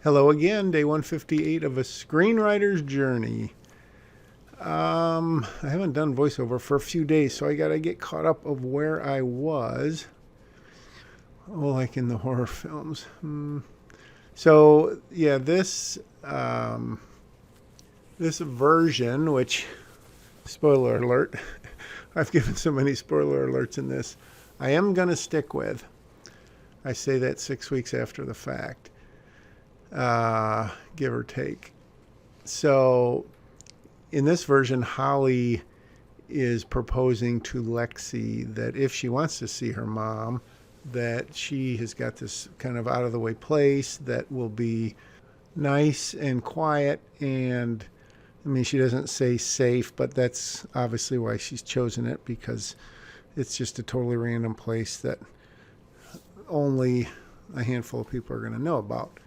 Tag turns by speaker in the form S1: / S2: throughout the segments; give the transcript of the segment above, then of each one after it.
S1: Hello again, day 158 of a screenwriter's journey. I haven't done voiceover for a few days, so I gotta get caught up of where I was. Oh, like in the horror films. So yeah, this version, which spoiler alert, I've given so many spoiler alerts in this. I am gonna stick with. I say that 6 weeks after the fact, give or take. So in this version, Holly is proposing to Lexi that if she wants to see her mom, that she has got this kind of out of the way place that will be nice and quiet. And I mean, she doesn't say safe, but that's obviously why she's chosen it, because it's just a totally random place that only a handful of people are going to know about.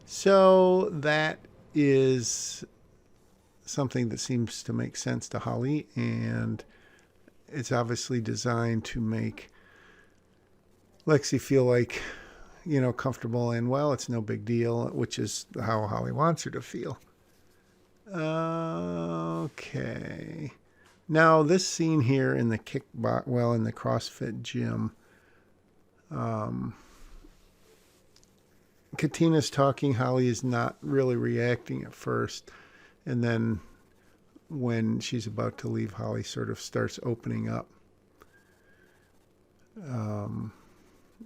S1: So that is something that seems to make sense to Holly, and it's obviously designed to make Lexi feel like, comfortable and, well, it's no big deal, which is how Holly wants her to feel. Okay. Now, this scene here in the in the CrossFit gym, Katina's talking. Holly is not really reacting at first. And then when she's about to leave, Holly sort of starts opening up.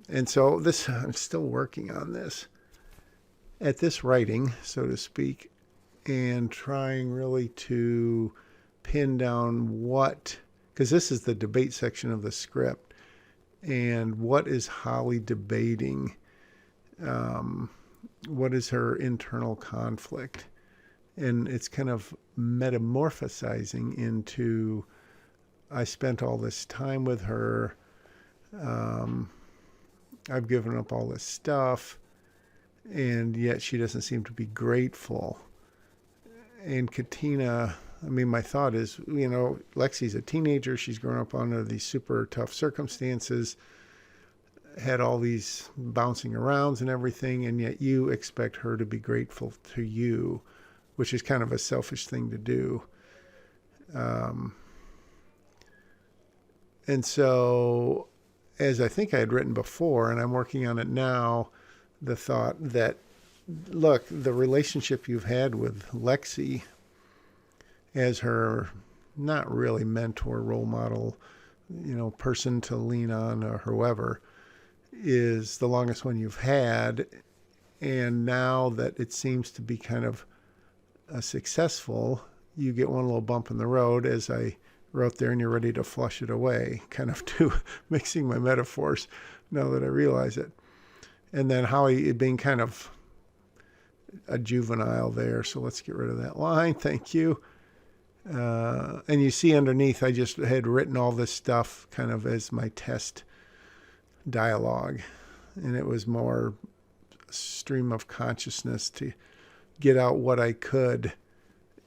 S1: And so I'm still working on this, at this writing, so to speak, and trying really to pin down because this is the debate section of the script, and what is Holly debating? What is her internal conflict? And it's kind of metamorphosizing into, I spent all this time with her. I've given up all this stuff, and yet she doesn't seem to be grateful. And Katina, I mean, my thought is, Lexi's a teenager. She's grown up under these super tough circumstances, had all these bouncing arounds and everything, and yet you expect her to be grateful to you, which is kind of a selfish thing to do. And so, as I think I had written before, and I'm working on it now, the thought that, look, the relationship you've had with Lexi as her not really mentor, role model, person to lean on, or whoever, is the longest one you've had. And now that it seems to be kind of successful, you get one little bump in the road, as I wrote there, and you're ready to flush it away, kind of mixing my metaphors now that I realize it. And then Holly being kind of a juvenile there, so let's get rid of that line. Thank you. And you see underneath, I just had written all this stuff kind of as my test dialogue, and it was more stream of consciousness to get out what I could.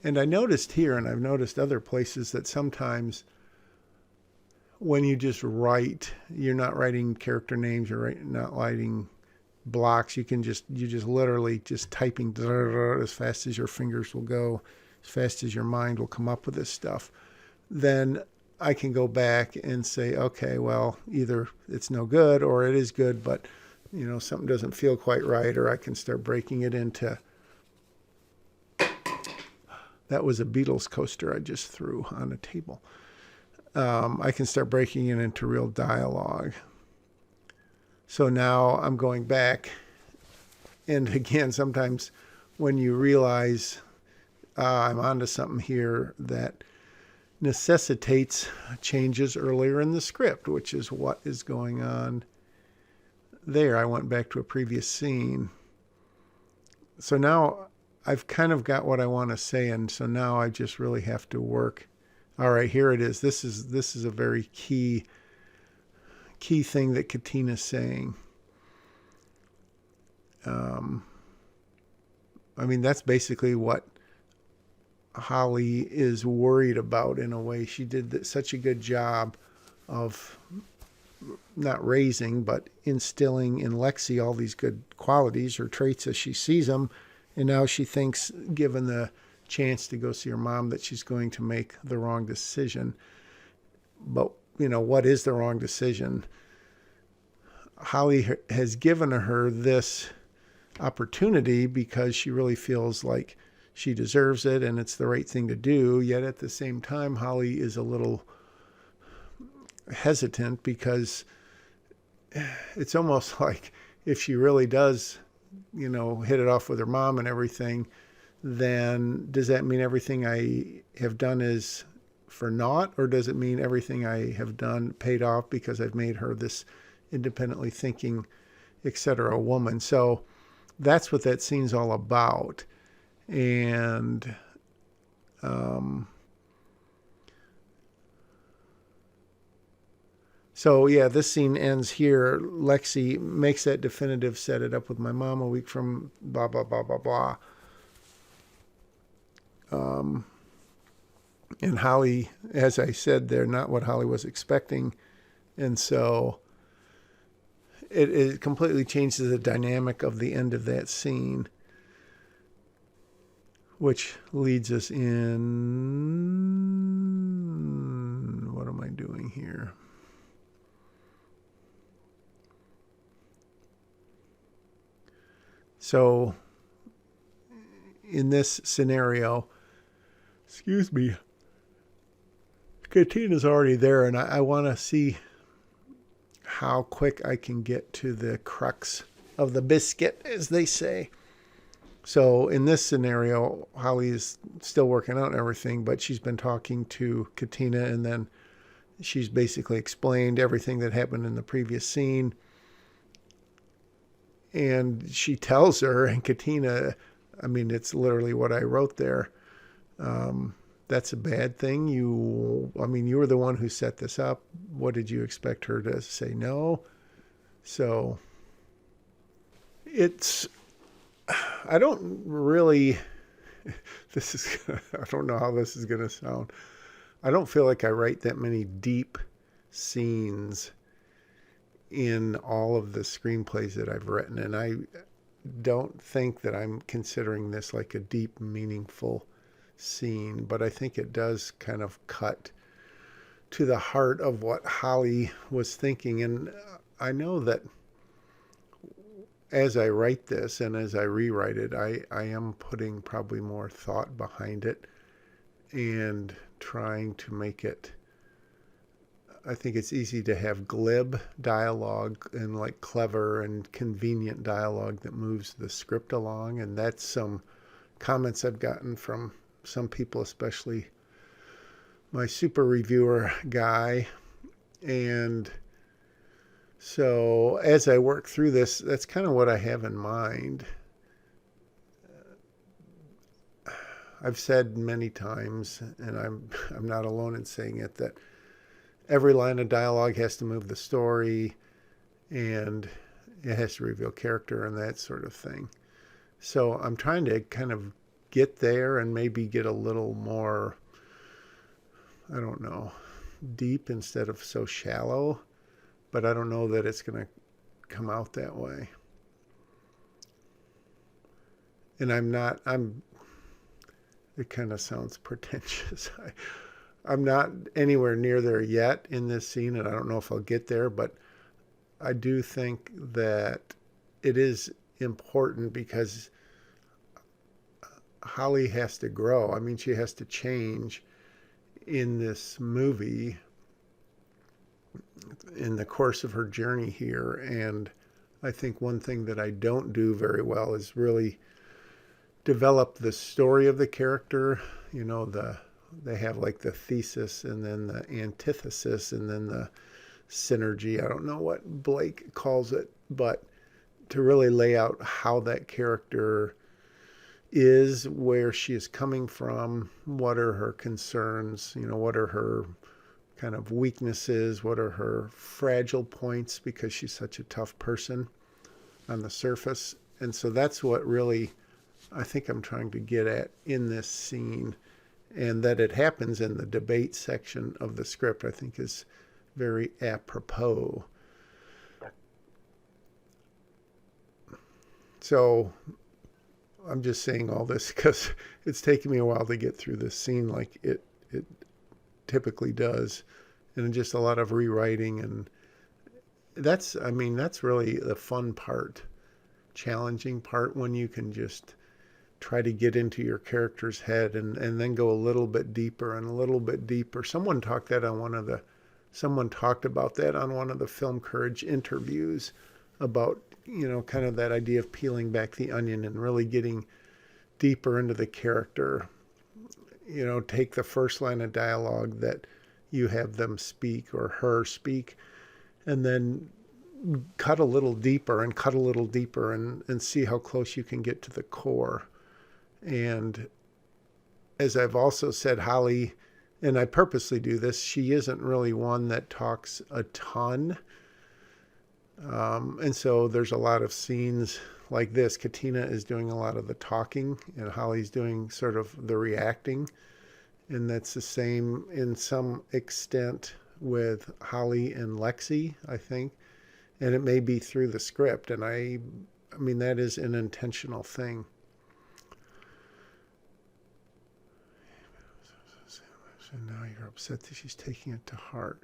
S1: And I noticed here, and I've noticed other places, that sometimes when you just write, you're not writing character names, you're not writing blocks. You just literally just typing as fast as your fingers will go, as fast as your mind will come up with this stuff. Then I can go back and say, okay, well, either it's no good or it is good, but something doesn't feel quite right, or I can start breaking it into. That was a Beatles coaster I just threw on a table. I can start breaking it into real dialogue. So now I'm going back. And again, sometimes when you realize I'm onto something here that necessitates changes earlier in the script, which is what is going on there. I went back to a previous scene. So now I've kind of got what I want to say, and so now I just really have to work. All right, here it is. This is a very key thing that Katina's saying. I mean, that's basically what Holly is worried about in a way. She did such a good job of not raising, but instilling in Lexi all these good qualities or traits as she sees them. And now she thinks, given the chance to go see her mom, that she's going to make the wrong decision. But, what is the wrong decision? Holly has given her this opportunity because she really feels like she deserves it and it's the right thing to do. Yet at the same time, Holly is a little hesitant because it's almost like if she really does, hit it off with her mom and everything, then does that mean everything I have done is for naught, or does it mean everything I have done paid off because I've made her this independently thinking, etc. woman? So that's what that scene's all about. And so, yeah, this scene ends here. Lexi makes that definitive, set it up with my mom a week from blah, blah, blah, blah, blah. And Holly, as I said, they're not what Holly was expecting. And so it completely changes the dynamic of the end of that scene, which leads us in... What am I doing here? So in this scenario, excuse me, Katina's already there, and I want to see how quick I can get to the crux of the biscuit, as they say. So in this scenario, Holly is still working out everything, but she's been talking to Katina, and then she's basically explained everything that happened in the previous scene. And she tells her, and Katina, it's literally what I wrote there. That's a bad thing. You were the one who set this up. What did you expect her to say? No. So I don't really, I don't know how this is going to sound. I don't feel like I write that many deep scenes in all of the screenplays that I've written. And I don't think that I'm considering this like a deep, meaningful scene, but I think it does kind of cut to the heart of what Holly was thinking. And I know that as I write this and as I rewrite it, I am putting probably more thought behind it and trying to make it... I think it's easy to have glib dialogue and like clever and convenient dialogue that moves the script along. And that's some comments I've gotten from some people, especially my super reviewer guy. And so as I work through this, that's kind of what I have in mind. I've said many times, and I'm not alone in saying it, that every line of dialogue has to move the story, and it has to reveal character and that sort of thing. So I'm trying to kind of get there and maybe get a little more, I don't know, deep instead of so shallow. But I don't know that it's going to come out that way. And it kind of sounds pretentious. I'm not anywhere near there yet in this scene, and I don't know if I'll get there, but I do think that it is important because Holly has to grow. She has to change in this movie in the course of her journey here. And I think one thing that I don't do very well is really develop the story of the character. They have like the thesis and then the antithesis and then the synergy. I don't know what Blake calls it, but to really lay out how that character is, where she is coming from, what are her concerns, what are her kind of weaknesses, what are her fragile points, because she's such a tough person on the surface. And so that's what really I think I'm trying to get at in this scene. And that it happens in the debate section of the script, I think, is very apropos. So I'm just saying all this because it's taken me a while to get through this scene like it typically does. And just a lot of rewriting. And that's really the fun part, challenging part, when you can just try to get into your character's head and then go a little bit deeper and a little bit deeper. Someone talked about that on one of the Film Courage interviews about, kind of that idea of peeling back the onion and really getting deeper into the character. Take the first line of dialogue that you have them speak or her speak, and then cut a little deeper and see how close you can get to the core. And as I've also said, Holly, and I purposely do this, she isn't really one that talks a ton. And so there's a lot of scenes like this. Katina is doing a lot of the talking and Holly's doing sort of the reacting. And that's the same in some extent with Holly and Lexi, I think. And it may be through the script. And I mean, that is an intentional thing. And now you're upset that she's taking it to heart.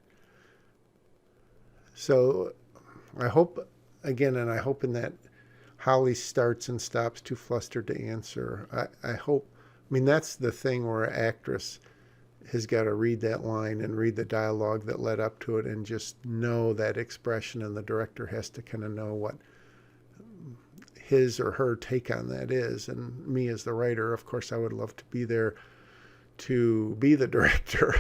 S1: So I hope, again, and I hope in that Holly starts and stops too flustered to answer. I hope, that's the thing where an actress has got to read that line and read the dialogue that led up to it and just know that expression, and the director has to kind of know what his or her take on that is. And me as the writer, of course, I would love to be there to be the director,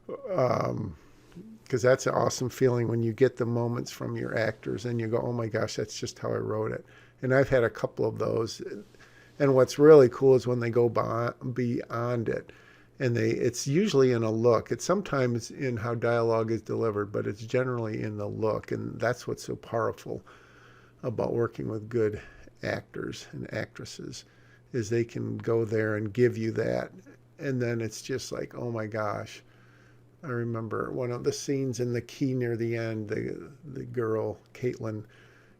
S1: because that's an awesome feeling when you get the moments from your actors and you go, oh my gosh, that's just how I wrote it. And I've had a couple of those. And what's really cool is when they go beyond it, and it's usually in a look. It's sometimes in how dialogue is delivered, but it's generally in the look. And that's what's so powerful about working with good actors and actresses, is they can go there and give you that. And then it's just like, oh my gosh. I remember one of the scenes in The Key near the end, the girl, Caitlin,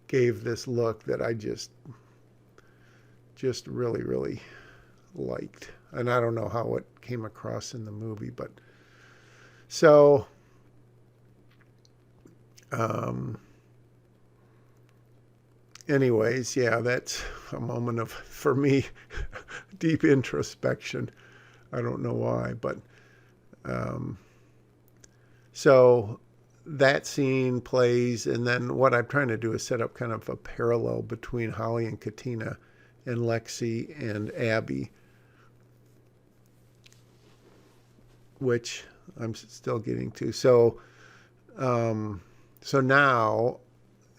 S1: gave this look that I just really, really liked. And I don't know how it came across in the movie, but so anyways, yeah, that's a moment of, for me, deep introspection. I don't know why, but so that scene plays, and then what I'm trying to do is set up kind of a parallel between Holly and Katina and Lexi and Abby, which I'm still getting to. So now,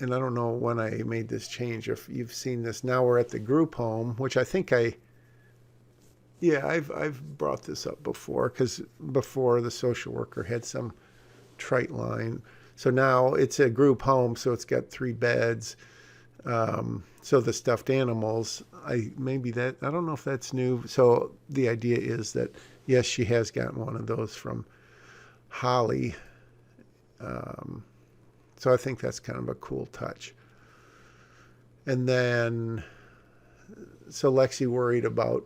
S1: and I don't know when I made this change, if you've seen this, now we're at the group home, which I think I've brought this up before, because before the social worker had some trite line. So now it's a group home, so it's got 3 beds. So the stuffed animals, I don't know if that's new. So the idea is that, yes, she has gotten one of those from Holly. So I think that's kind of a cool touch. And then, so Lexi worried about,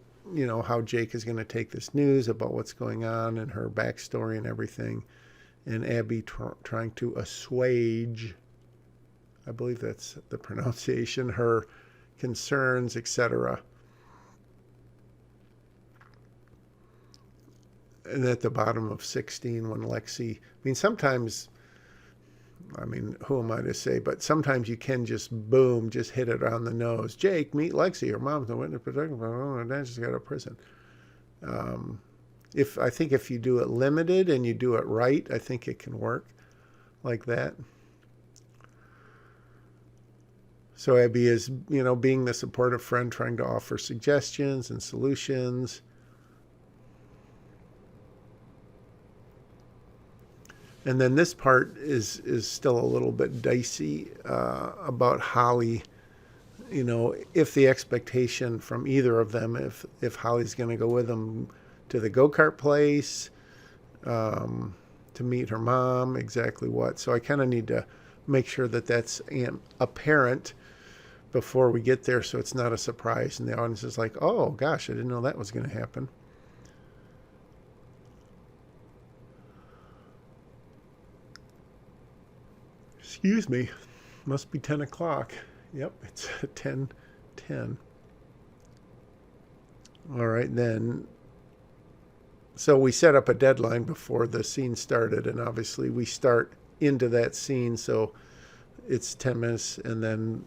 S1: how Jake is going to take this news about what's going on and her backstory and everything. And Abby trying to assuage, I believe that's the pronunciation, her concerns, etc. And at the bottom of 16, when Lexi, sometimes, who am I to say, but sometimes you can just hit it on the nose. Jake, meet Lexi. Her mom's the witness protection. Her dad just got out of prison. If you do it limited and you do it right, I think it can work like that. So Abby is, being the supportive friend, trying to offer suggestions and solutions. And then this part is still a little bit dicey about Holly. If the expectation from either of them, if Holly's going to go with them to the go-kart place, to meet her mom, exactly what. So I kind of need to make sure that that's apparent before we get there, so it's not a surprise, and the audience is like, oh gosh, I didn't know that was going to happen. Excuse me, must be 10 o'clock. Yep, it's 10:10. All right, then. So we set up a deadline before the scene started, and obviously we start into that scene, so it's 10 minutes, and then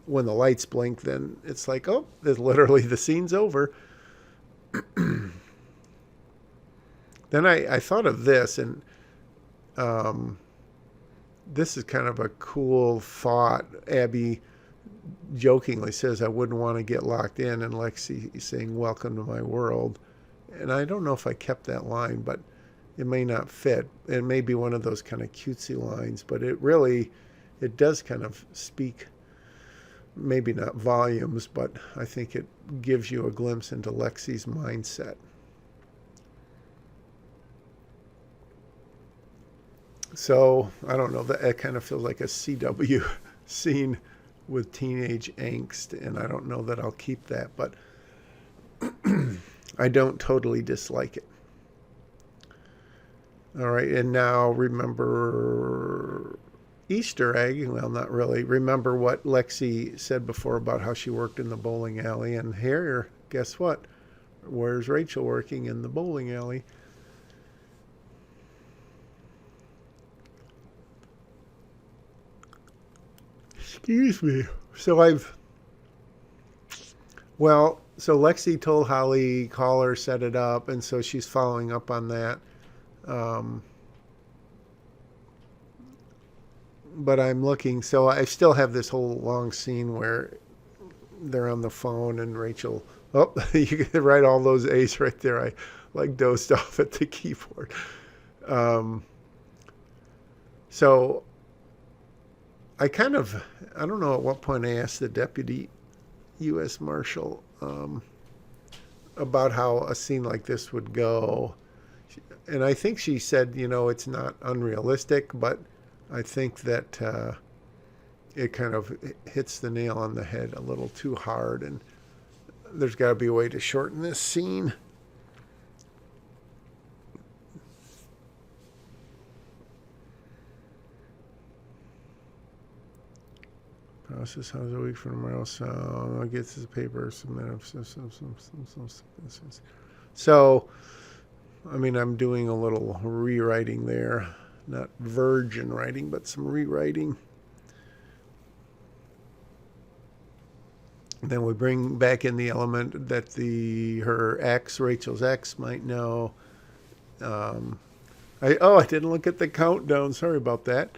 S1: when the lights blink, then it's like, oh, literally the scene's over. Then I thought of this, and this is kind of a cool thought. Abby jokingly says, I wouldn't want to get locked in, and Lexi is saying, welcome to my world. And I don't know if I kept that line, but it may not fit. It may be one of those kind of cutesy lines, but it does kind of speak, maybe not volumes, but I think it gives you a glimpse into Lexi's mindset. So, I don't know, that kind of feels like a CW scene with teenage angst, and I don't know that I'll keep that, but I don't totally dislike it. All right, and now remember Easter egg. Well, not really. Remember what Lexi said before about how she worked in the bowling alley, and here, guess what? Where's Rachel working? In the bowling alley. Excuse me. So Lexi told Holly, call her, set it up, and so she's following up on that. But I'm looking, so I still have this whole long scene where they're on the phone and Rachel, oh, you can write all those A's right there. I like dozed off at the keyboard. So I don't know at what point I asked the deputy U.S. Marshal about how a scene like this would go. And I think she said, it's not unrealistic, but I think that it kind of hits the nail on the head a little too hard, and there's got to be a way to shorten this scene. Process house a week from tomorrow, so I'll get to the paper. So, I mean, I'm doing a little rewriting there. Not virgin writing, but some rewriting. Then we bring back in the element that her ex, Rachel's ex, might know. I didn't look at the countdown. Sorry about that.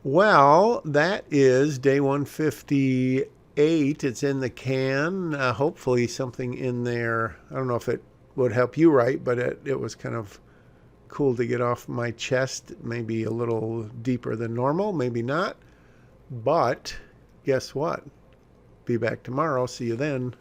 S1: Well, that is day 158. It's in the can. Hopefully something in there. I don't know if it would help you write, but it was kind of cool to get off my chest. Maybe a little deeper than normal, maybe not. But guess what? Be back tomorrow. See you then.